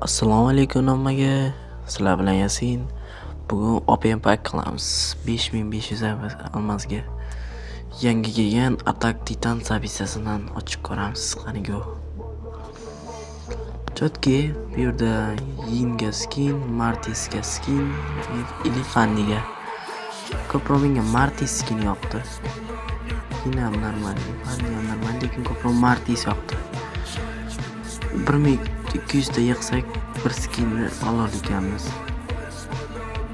Assalomu alaykum hammaga. Sizlar bilan Yasin. Bugun open pack qilamiz. 5500 almazga. Yangi kelgan Attack Titan sabitsasidan ochib ko'ramiz. Qani go. Chotki, bu yerda Yinga skin, Martisga skin, Fanniga. Ko'proq menga Martis skin yoqdi. Yine ham normal, Fanni ham normal, lekin ko'proq Martis yoqdi. 1200 ta yig'sak bir skinni olar ekanmiz.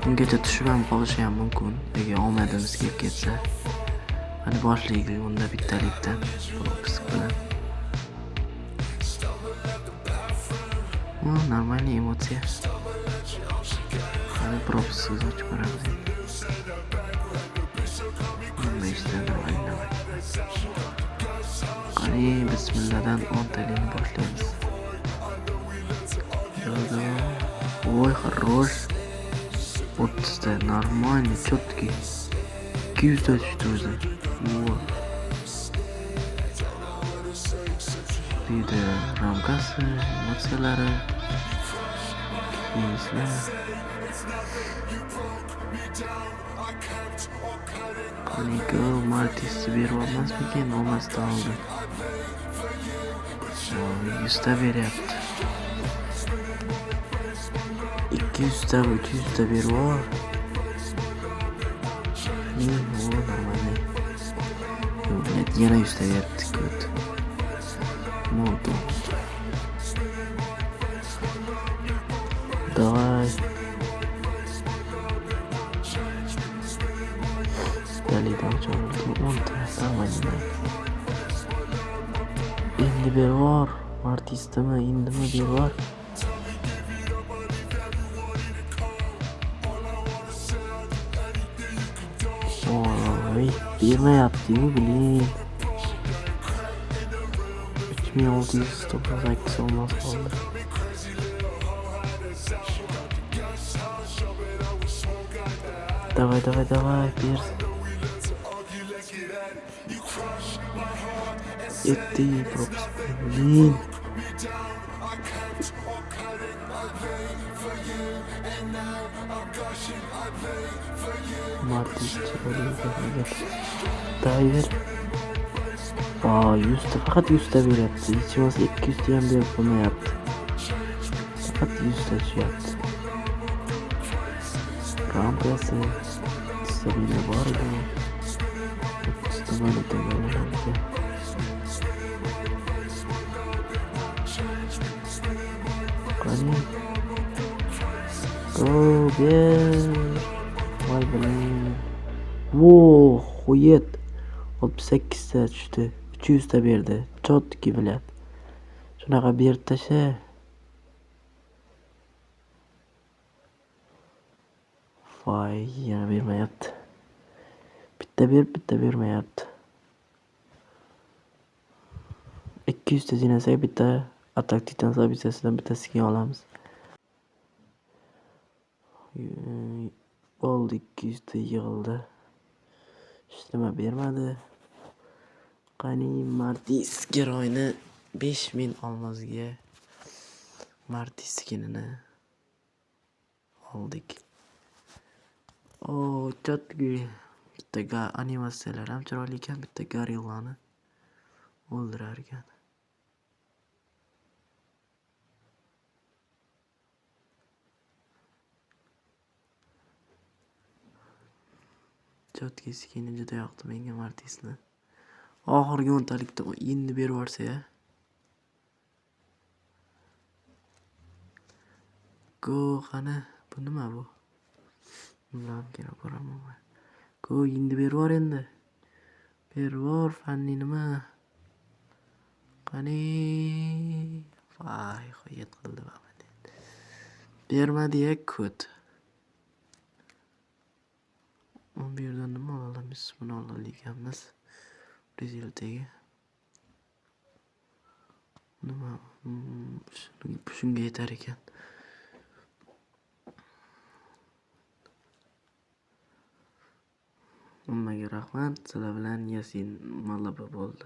Ungacha tushib ham qolishi ham mumkin agar omadimiz kelib ketsa. Hadi boshlaylik unda bittalikdan propisk bilan. Normalniy emotsiya. Hadi propisk ochib ko'ramiz. Qani bismillahdan 10 talikni boshlaymiz. Ой, хорош. 30 ta нормально, четкий. 200 ta tushdi o'zi. Deydi ramkasi, emotsiyalari. Keyslar. Qaniko Martisni berib olmasmikin? Olmasdan oldi. 100 ta beryapti. 200 ta, 300 ta berib ol. Normalniy. Yana 100 ta beribdi. Ko't. Monto. Давай. Dalidan çoğaldı. 10 ta. Normalniy. Endi berib ol. Martisdimi, indimi berib ol. Bermayapti-yu, bilin. 3698 olmaz qoldi. Давай, ber. Yetti, propisk. Bilin. Martis çıkarıyor. Diver. 100 ta, fakat 100 ta beryapti. Hiç olmasa 200 ta ham berib qo'ymayapti. Fakat 100 ta tushyapti. Rampasi stabilni bor edi. Stabilni tegalayapti. Qani. Go, ber. Vay bilan. Xo'yet. 68 ta tushdi. 300 ta berdi. Chotki bilan. Shunaqa berib tasha. Voy, yana bermayapti. Bitta berib, bitta bermayapti. 200 ta jinasak bitta Attack Titan sabitsasidan bitta skin olamiz. Oldi, 200 ta yig'ildi. Hech nima bermadi. Qani Martis giroyni 5000 olmazga Martis skinini oldik. Chotki. Bitta animatsiyalar ham chiroyli ekan, bitta gorillani o'ldirar ekan. Chotki skini juda yoqdi menga Martisni. Oxirgi 10 talikda endi berib yuborsa-ya. Go, qani, bu nima bu? Bundan keyin ko'raman. Go, endi berib yubor endi. Berib yubor, Fanni nima? Qani. Voy, qo'yet qildi baba. Bermadi-ya, ko't. Bu yerdan nima olamiz? Buni olganmiz. Reziltaga. Nima? Shunga yetar ekan. Hammaga rahmat. Sizlar bilan Yasin Malaba bo'ldi.